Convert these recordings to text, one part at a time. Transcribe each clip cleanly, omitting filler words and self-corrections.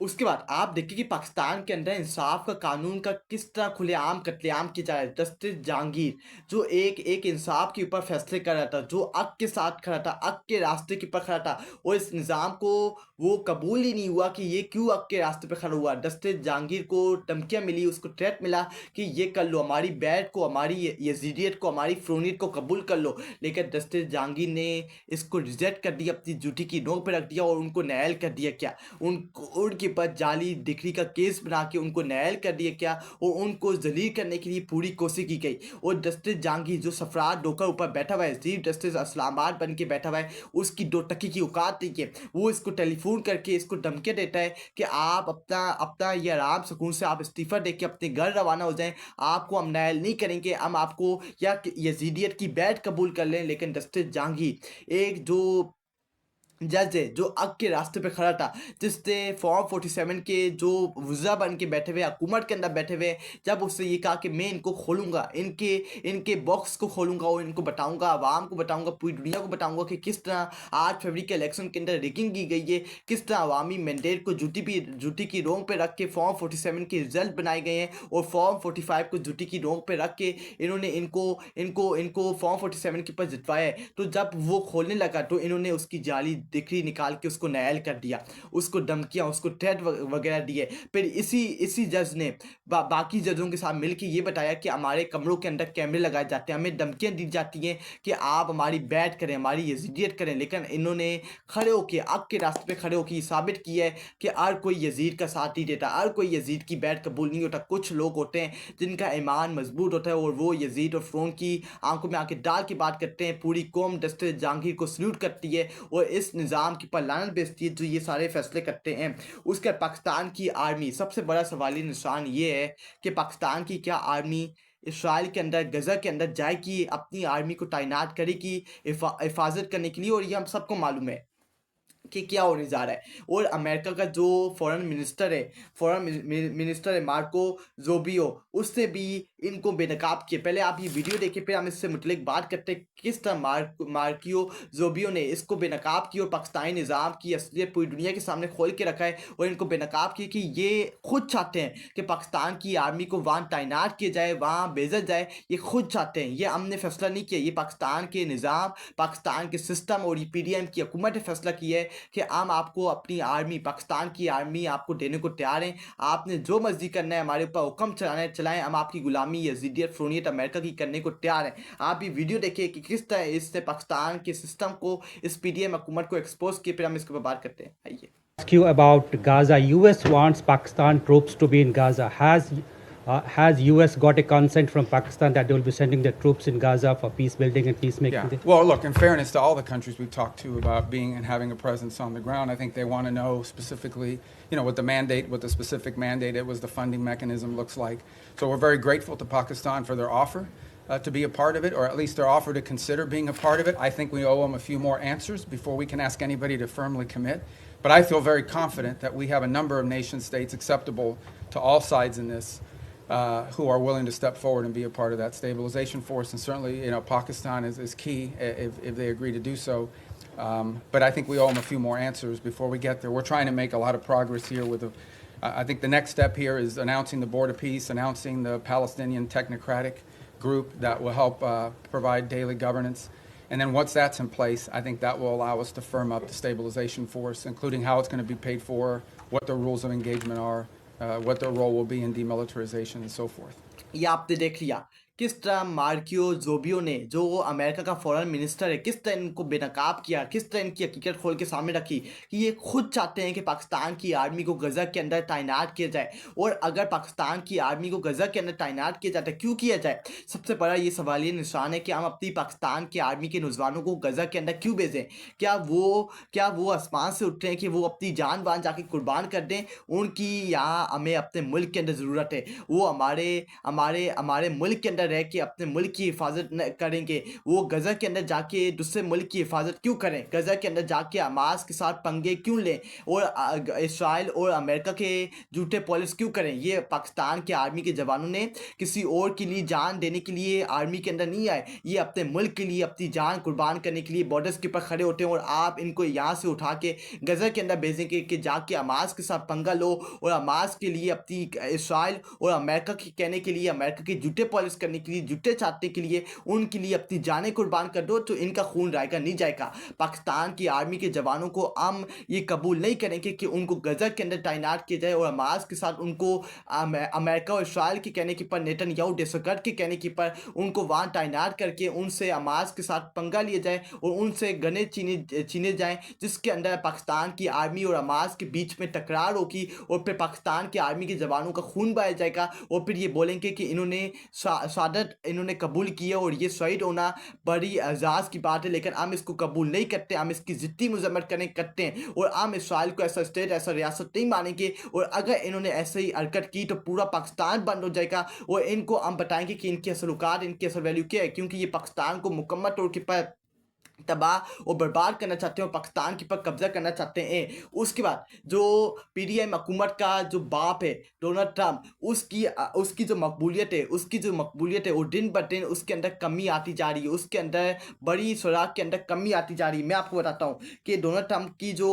उसके बाद आप देखिए कि पाकिस्तान के अंदर इंसाफ का कानून का किस तरह खुलेआम कत्लेआम किया जा रहा है। जस्टिस जहांगीर जो एक एक इंसाफ के ऊपर फैसले कर रहा था, जो हक के साथ खड़ा था, हक के रास्ते के ऊपर खड़ा था, और इस निज़ाम को वो कबूल ही नहीं हुआ कि ये क्यों हक के रास्ते पे खड़ा हुआ। जस्टिस जहांगीर को धमकियाँ मिली, उसको थ्रेट मिला कि ये कर लो, हमारी बैट को, हमारी यजीदियत को, हमारी फ़्रोनियत को कबूल कर लो। लेकिन जस्टिस जहांगीर ने इसको रिजेक्ट कर दिया, अपनी ड्यूटी की नोक पे रख दिया और उनको नायल कर दिया क्या, उनको उनके ऊपर जाली डिग्री का केस बना के उनको नायल कर दिया क्या, और उनको जलील करने के लिए पूरी कोशिश की गई। और जस्टिस जहांगीर जो सफरार डोकर ऊपर बैठा हुआ है, चीफ जस्टिस इस्लामाबाद बन के बैठा हुआ है, उसकी दो टक्की की औकात नहीं है। वो इसको टेलीफोन करके इसको धमकियाँ देता है कि आप अपना अपना ये आराम सुकून से आप इस्तीफा दे के अपने घर रवाना हो जाएं, आपको हम नायल नहीं करेंगे, हम आपको या यजीदियत की बैट कबूल कर लें। लेकिन जस्टिस जहांगीर एक जो जज है जो हक के रास्ते पे खड़ा था, जिसने फॉर्म 47 के जो वज़ा बन के बैठे हुए हुकूमत के अंदर बैठे हुए, जब उससे ये कहा कि मैं इनको खोलूँगा, इनके इनके बॉक्स को खोलूँगा और इनको बताऊँगा, आवाम को बताऊँगा, पूरी दुनिया को बताऊँगा कि किस तरह 8 फरवरी के इलेक्शन के अंदर रिगिंग की गई है, किस तरह अवामी मैंडेट को जूती की नोक पे रख के फॉर्म 47 के रिजल्ट बनाए गए हैं, और फॉर्म 45 को जूती की नोक पे रख के इन्होंने इनको इनको इनको फॉर्म 47 के ऊपर जितवाया है। तो जब वो खोलने लगा तो इन्होंने उसकी जाली डिक्री निकाल के उसको नायल कर दिया, उसको धमकियाँ, उसको थ्रेट वगैरह दिए। फिर इसी जज ने बाकी जजों के साथ मिलके ये बताया कि हमारे कमरों के अंदर कैमरे लगाए जाते हैं, हमें धमकियाँ दी जाती हैं कि आप हमारी बैट करें, हमारी यजीदियत करें। लेकिन इन्होंने खड़े होके हक के रास्ते पे खड़े होके ये साबित किया है कि हर कोई यजीद का साथ नहीं देता, हर कोई यजीद की बैट कबूल नहीं होता। कुछ लोग होते हैं जिनका ईमान मजबूत होता है और वो यजीद और फ़्रौन की आंखों में आंखें डाल के बात करते हैं। पूरी कौम जस्टिस जहांगीर को सल्यूट करती है और इस निज़ाम के ऊपर लानत भेजती है जो ये सारे फैसले करते हैं। उसके बाद पाकिस्तान की आर्मी, सबसे बड़ा सवालिया निशान ये है कि पाकिस्तान की क्या आर्मी इसराइल के अंदर, गज़ा के अंदर जाएगी, अपनी आर्मी को तैनात करेगी हिफाजत करने के लिए, और ये हम सबको मालूम है कि क्या होने जा रहा है। और अमेरिका का जो फॉरेन मिनिस्टर है मार्को ज़ोबियो, उससे भी इनको बेनकाब किया। पहले आप ये वीडियो देखिए, फिर हम इससे मुतल्लिक बात करते हैं किस तरह मार्कियो ज़ोबियो ने इसको बेनकाब किया और पाकिस्तानी निज़ाम की असलियत पूरी दुनिया के सामने खोल के रखा है, और इनको बेनकाब किया कि ये खुद चाहते हैं कि पाकिस्तान की आर्मी को वहाँ तैनात किया जाए, वहाँ भेजा जाए। ये खुद चाहते हैं, ये हमने फैसला नहीं किया, ये पाकिस्तान के निज़ाम, पाकिस्तान के सिस्टम और ये पीडीएम की हुकूमत ने फैसला किया है कि हम आपको अपनी आर्मी, पाकिस्तान की आर्मी आपको देने को तैयार हैं। आपने जो मर्ज़ी करना है, हमारे ऊपर हुक्म चलाना है चलाएँ, हम आपकी गुलामी, यज़ीदियत, फ़्रौनियत अमेरिका की करने को तैयार हैं। आप ये वीडियो देखिए कि किस तरह इससे पाकिस्तान के सिस्टम को, इस पीडीएम हुकूमत को एक्सपोज़ किए, फिर हम इसके ऊपर बात करते हैं। आइए। Ask you about Gaza. US wants Pakistan troops to be in Gaza. Has US got a consent from Pakistan that they will be sending their troops in Gaza for peace building and peacemaking? Yeah. Well, look, in fairness to all the countries we've talked to about being and having a presence on the ground, I think they want to know specifically, what the mandate, what the specific mandate it was, the funding mechanism looks like. So we're very grateful to Pakistan for their offer to be a part of it, or at least their offer to consider being a part of it. I think we owe them a few more answers before we can ask anybody to firmly commit. But I feel very confident that we have a number of nation states acceptable to all sides in this who are willing to step forward and be a part of that stabilization force. And certainly, Pakistan is key if they agree to do so. But I think we owe them a few more answers before we get there. We're trying to make a lot of progress here with I think the next step here is announcing the Board of Peace, announcing the Palestinian Technocratic Group that will help provide daily governance. And then once that's in place, I think that will allow us to firm up the stabilization force, including how it's going to be paid for, what the rules of engagement are, what their role will be in demilitarization and so forth. ये आपने देख लिया किस तरह मार्कियो ज़ोबियो ने, जो America का foreign minister है, किस तरह इनको बेनकाब किया, किस तरह इनकी हकीकत खोल के सामने रखी कि ये खुद चाहते हैं कि पाकिस्तान की आर्मी को गज़ा के अंदर तैनात किया जाए। और अगर पाकिस्तान की आर्मी को गज़ा के अंदर तैनात किया जाता है, क्यों किया जाए? सबसे बड़ा ये सवालिया निशान है कि हम अपनी पाकिस्तान की आर्मी के नौजवानों को गज़ा के अंदर क्यों भेजें? क्या वो आसमान से उठ रहे हैं कि वो अपनी जान वान जाके कुर्बान कर दें? उनकी यहाँ हमें अपने मुल्क के अंदर ज़रूरत है। वो हमारे हमारे हमारे मुल्क के अंदर अंदर रह के अपने मुल्क की हिफाजत करेंगे, वो गज़ा के अंदर जाके दूसरे मुल्क की हिफाजत क्यों करें? गज़ा के अंदर जाके हमास के साथ पंगे क्यों लें और इसराइल और अमेरिका के झूठे पॉलिसी क्यों करें? ये पाकिस्तान के आर्मी के जवानों ने किसी और के लिए जान देने के लिए आर्मी के अंदर नहीं आए, ये अपने मुल्क के लिए अपनी जान कुर्बान करने के लिए बॉर्डर्स के ऊपर खड़े होते हैं और आप इनको यहाँ से उठा के गज़ा के अंदर भेजेंगे कि जाके हमास के साथ पंगा लो और हमास के लिए अपनी इसराइल और अमेरिका के कहने के लिए, अमेरिका के झूठे पॉलिसी करने के लिए, झूठे चाटने के लिए उनके लिए अपनी जानें कुर्बान कर दो, तो इनका खून जाएगा नहीं जाएगा। पाकिस्तान की आर्मी के जवानों को हम ये कबूल नहीं करेंगे कि उनको गज़ा के अंदर तैनात किया जाए और हमास के साथ उनको अमेरिका और इसराइल के कहने के पर, नेतन्याहू डेसोगट के कहने के पर उनको वहाँ तैनात करके उनसे हमास के साथ पंगा लिया जाए और उनसे गने छीने जाएं, जिसके अंदर पाकिस्तान की आर्मी और हमास के बीच में टकरार होगी और फिर पाकिस्तान के आर्मी के जवानों का खून बहाया जाएगा और फिर ये बोलेंगे कि इन्होंने शहादत इन्होंने कबूल किया और ये शहीद होना बड़ी एजाज़ की बात है, लेकिन हम इसको कबूल नहीं करते, हम इसकी ज़िद्दी मजम्मत करते हैं और हम इसराइल को ऐसा स्टेट, ऐसा रियासत नहीं मानेंगे और अगर इन्होंने ऐसे ही हरकत की तो पूरा पाकिस्तान बंद हो जाएगा और इनको हम बताएंगे कि इनकी असल औकात, इनकी असल वैल्यू क्या है, क्योंकि ये पाकिस्तान को मुकम्मल तौर पर तबाह और बर्बाद करना चाहते हैं और पाकिस्तान के ऊपर कब्जा करना चाहते हैं। उसके बाद जो पीडीएम हुकूमत का जो बाप है डोनाल्ड ट्रंप, उसकी जो मकबूलियत है वो दिन ब दिन उसके अंदर कमी आती जा रही है, उसके अंदर बड़ी सुराग के अंदर कमी आती जा रही है। मैं आपको बताता हूँ कि डोनाल्ड ट्रंप की जो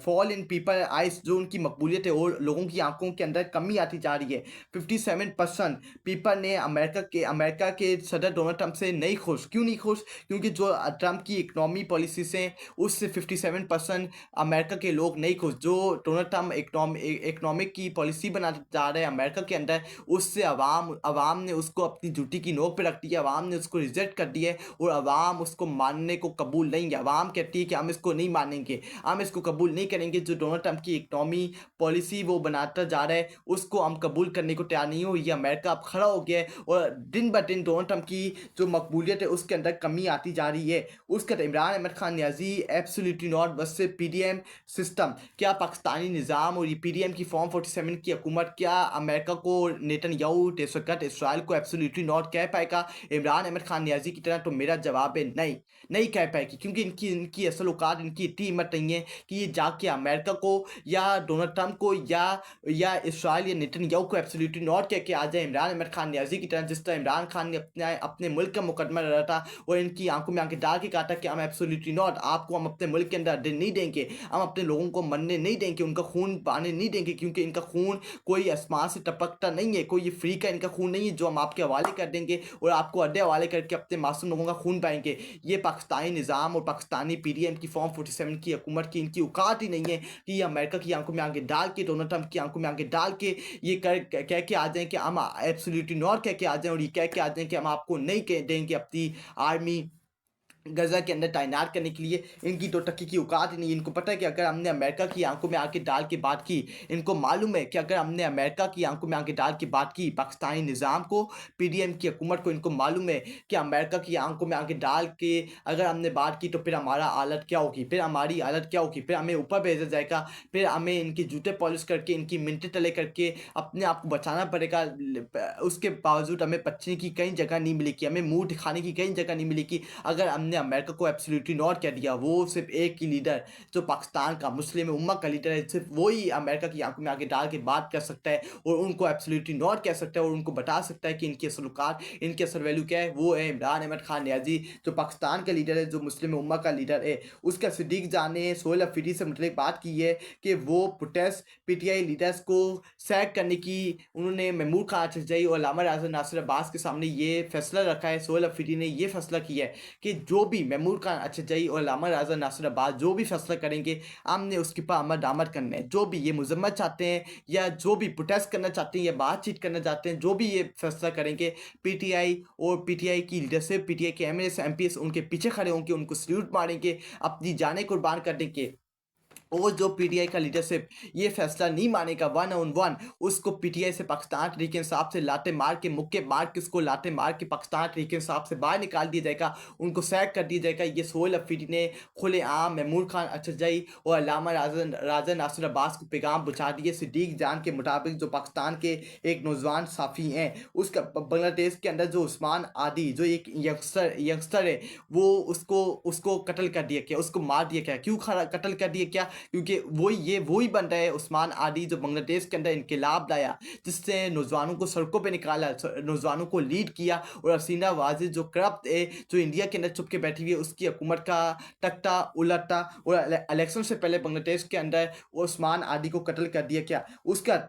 फॉल इन पीपल आइज, जो उनकी मकबूलियत है वो लोगों की आंखों के अंदर कमी आती जा रही है। 57% पीपल ने अमेरिका के सदर डोनाल्ड ट्रंप से नहीं खुश। क्यों नहीं खुश? क्योंकि जो ट्रंप की इकोनॉमी पॉलिसी से उससे 57% अमेरिका के लोग नहीं खुश। जो डोनाल्ड ट्रंप इकोनॉमिक की पॉलिसी बनाने जा रहे हैं अमेरिका के अंदर, उससे अवाम ने उसको अपनी जूती की नोक पे रख दिया, अवाम ने उसको रिजेक्ट कर दिया है और अवाम उसको मानने को कबूल नहीं है। अवाम कहती है कि हम इसको नहीं मानेंगे, हम इसको कबूल नहीं करेंगे। जो डोनाल्ड ट्रंप की इकोनॉमी पॉलिसी वो बनाता जा रहा है उसको हम कबूल करने को तैयार नहीं हो। ये अमेरिका अब खड़ा हो गया है और दिन ब दिन डोनाल्ड ट्रंप की जो मकबूलियत है उसके अंदर कमी आती जा रही है। उसका इमरान अहमद खान न्याजी एब्सोल्युटली नॉट, बस से पीडीएम सिस्टम, क्या पाकिस्तानी निज़ाम और ये पीडीएम की फॉर्म 47 की हुकूमत क्या अमेरिका को, नेतन्याहू डेसोगट इसराइल को एब्सोल्युटली नॉट कह पाएगा? इमरान अहमद खान न्याजी की तरह तो मेरा जवाब है नहीं, नहीं कह पाएगी, क्योंकि इनकी असल औकात, इनकी इतनी हिम्मत नहीं है कि ये जाके अमेरिका को या डोनाल्ड ट्रंप को या इसराइल या नेतन्याहू को एब्सोल्युटली नॉट कह के आ जाए इमरान अहमद खान न्याजी की तरह, जिस तरह इमरान खान ने अपने मुल्क का मुकदमा लड़ा था और इनकी आंखों में आंखें डाल के कहा था कि हम एब्सोल्युटली नॉट, आपको हम अपने मुल्क के अंदर अड्डे नहीं देंगे, हम अपने लोगों को मरने नहीं देंगे, उनका खून बहाने नहीं देंगे, क्योंकि इनका खून कोई आसमान से टपकता नहीं है, कोई ये फ्री का इनका खून नहीं है जो हम आपके हवाले कर देंगे और आपको अड्डे हवाले करके अपने मासूम लोगों का खून पाएंगे। ये पाकिस्तानी निज़ाम और पाकिस्तानी पीडीएम की फॉर्म 47 की हुकूमत की इनकी औकात ही नहीं है कि ये अमेरिका की आंखों में आंखें डाल के, डोनाल्ड ट्रंप की आंखों में आंखें डाल के ये कह के आ जाएं कि हम एब्सोल्युटली नॉट कह के आ जाएं और ये कह के आ जाएं कि हम आपको नहीं कह देंगे अपनी आर्मी गजा के अंदर तैनात करने के लिए। इनकी तो टक्की की औकात ही नहीं। इनको पता है कि अगर हमने अमेरिका की आंखों में आंखें डाल के बात की, इनको मालूम है कि अगर हमने अमेरिका की आंखों में आंखें डाल के बात की, पाकिस्तानी निज़ाम को, पीडीएम की हुकूमत को, इनको मालूम है कि अमेरिका की आंखों में आंखें डाल के अगर हमने बात की तो फिर हमारा हालत क्या होगी, फिर हमारी हालत क्या होगी, फिर हमें ऊपर भेजा जाएगा, फिर हमें इनके जूते पॉलिश करके, इनकी मिनटें तले करके अपने आप को बचाना पड़ेगा। उसके बावजूद हमें बचने की कई जगह नहीं मिलेगी, हमें मुंह दिखाने की कई जगह नहीं मिलेगी अगर हमने अमेरिका को एब्सोल्युटली नॉट कह दिया। वो सिर्फ एक ही लीडर जो पाकिस्तान का मुस्लिम उम्मा का लीडर है, सिर्फ वो ही अमेरिका की आंखों में आगे डाल के बात कर सकता है और उनको एब्सोल्युटली नॉट कह सकता है और उनको बता सकता है कि इनकी असल औकात, इनकी असल वैल्यू क्या है। वो है इमरान अहमद खान न्याजी, जो पाकिस्तान का लीडर है, जो मुस्लिम उम्मा का लीडर है। उसका सिद्दीक जान ने सोहेल अफरीदी से मुतल्लिक बात की है कि वो प्रोटेस्ट पीटीआई लीडर्स को सैक करने की उन्होंने महमूद खान अचरजई और अल्लामा राजा नासिर अब्बास के सामने ये फैसला रखा है। सोहेल अफरीदी ने ये फैसला किया है कि जो भी महमूद खान अचरजई और अल्लामा राजा नासिर अब्बास जो भी फैसला करेंगे, हमने उसके पर अमल दरामद करना है। जो भी ये मजम्मत चाहते हैं या जो भी प्रोटेस्ट करना चाहते हैं या बातचीत करना चाहते हैं, जो भी ये फैसला करेंगे, पीटीआई और पीटीआई की लीडरशिप, पीटीआई के एमएलए एमपीएस उनके पीछे खड़े होंगे, उनको सल्यूट मारेंगे, अपनी जानें कुर्बान कर देंगे और जो पीटीआई का लीडरशिप ये फैसला नहीं मानेगा वन ऑन वन, उसको पीटीआई से पाकिस्तान तहरीक इंसाफ से लाते मार के, मुक्के मार के, उसको लाते मार के पाकिस्तान तहरीक इंसाफ से बाहर निकाल दिया जाएगा, उनको सैक कर दिया जाएगा। ये सोहेल अफरीदी ने खुलेआम महमूद खान अचरजई और अल्लामा राजा नासिर अब्बास को पैगाम पहुंचा दिए। सिद्दीक जान के मुताबिक जो पाकिस्तान के एक नौजवान साफ़ी हैं, उसका बांग्लादेश के अंदर जो उस्मान आदि जो एक यंगस्टर है, वो उसको उसको कत्ल कर दिया गया, उसको मार दिया गया। क्यों कत्ल कर दिया गया? क्योंकि वही बन रहा है उस्मान आदि जो बांग्लादेश के अंदर इनकलाब लाया, जिससे नौजवानों को सड़कों पे निकाला, नौजवानों को लीड किया। और हसीना वाजिद जो करप्ट है, जो इंडिया के अंदर छुप के बैठी हुई है, उसकी हुकूमत का तख्ता उलटा और इलेक्शन से पहले बांग्लादेश के अंदर उस्मान आदि को कत्ल कर दिया गया। उसका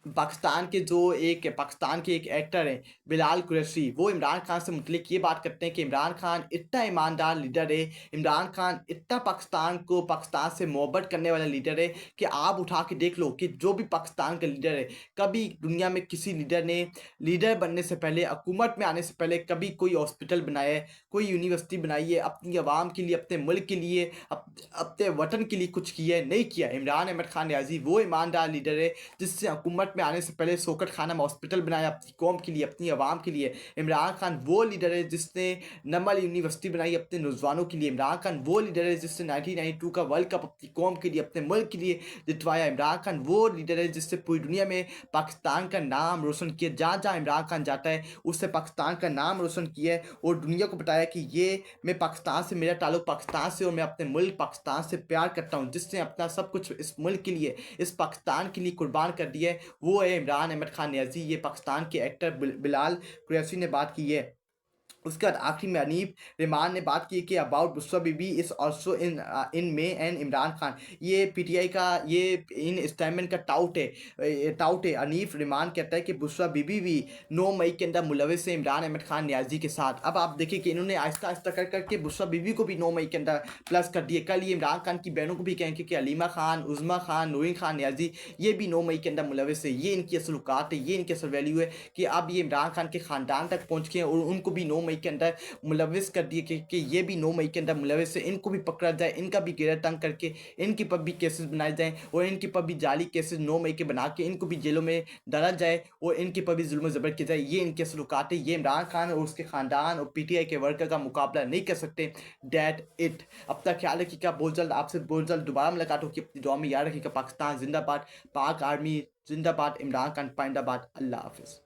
पाकिस्तान के एक एक्टर हैं बिलाल कुरैशी, वो इमरान खान से मुतलिक ये बात करते हैं कि इमरान खान इतना ईमानदार लीडर है, इमरान खान इतना पाकिस्तान से मोहब्बत करने वाला लीडर है कि आप उठा के देख लो कि जो भी पाकिस्तान का लीडर है, कभी दुनिया में किसी लीडर ने लीडर बनने से पहले, हुकूमत में आने से पहले कभी कोई हॉस्पिटल बनाया है, कोई यूनिवर्सिटी बनाई है, अपनी आवाम के लिए, अपने मुल्क के लिए, अपने वतन के लिए कुछ किया है? नहीं किया। इमरान अहमद खान रियाजी वो ईमानदार लीडर है जिससे हुकूमत में आने से पहले शौकत खानम हॉस्पिटल बनाया अपनी कौम के लिए, अपनी आवाम के लिए। इमरान खान वो लीडर है जिसने नमल यूनिवर्सिटी बनाई अपने नौजवानों के लिए। इमरान खान वो लीडर है जिसने 1992 का वर्ल्ड कप अपनी कौम के लिए, अपने मुल्क के लिए जितवाया। इमरान खान वो लीडर है जिससे पूरी दुनिया में पाकिस्तान का नाम रोशन किया। जहाँ जहाँ इमरान खान जाता है उससे पाकिस्तान का नाम रोशन किया है और दुनिया को बताया कि ये मैं पाकिस्तान से, मेरा ताल्लुक पाकिस्तान से और मैं अपने मुल्क पाकिस्तान से प्यार करता हूँ, जिसने अपना सब कुछ इस मुल्क के लिए, इस पाकिस्तान के लिए कुर्बान कर दिया है, वो है इमरान अहमद खान नियाज़ी। ये पाकिस्तान के एक्टर बिलाल कुरैशी ने बात की है। उसके बाद आखिरी में अनीफ रहमान ने बात की कि about Bushra Bibi is also in मे एंड इमरान खान। ये पीटीआई का ये इन स्टेटमेंट का टाउट है। अनीफ रहमान कहता है कि बुस्रा बीबी भी 9 मई के अंदर मुलविस है इमरान अहमद खान नियाज़ी के साथ। अब आप देखिए कि इन्होंने आहिस्ता आहिस्ता कर करके बुस्रा बीबी को भी 9 मई के अंदर प्लस कर दिए। कल ये इमरान खान की बहनों को भी कहेंगे कि अलीमा खान, उज़मा खान, नूरीन खान नियाज़ी ये भी 9 मई के अंदर मुलविस है। ये इनकी असलुकात है, ये इनकी असल वैल्यू है कि अब ये इमरान खान के ख़ानदान तक पहुँच गए और उनको भी 9 मई के अंदर मुलविस कर दिए कि ये भी 9 मई के अंदर मुलविस है। इनको भी पकड़ा जाए, इनका भी घेरा तंग करके इनके पर भी केसेस बनाए जाएं और इनके पर भी जाली केसेस 9 मई के बना के इनको भी जेलों में डाला जाए और इनके पर भी जुल्म ज़बर किया जाए। ये इनके सलूकात है। ये इमरान खान और उसके ख़ानदान और पीटीआई के वर्कर का मुकाबला नहीं कर सकते। That it. अब तक ख्याल रखिएगा। बहुत जल्द आपसे दोबारा मुलाकात होगी। अपनी दुआ में याद रखिएगा। पाकिस्तान जिंदाबाद, पाक आर्मी जिंदाबाद, इमरान खान पाइंदाबाद। अल्लाह हाफिज़।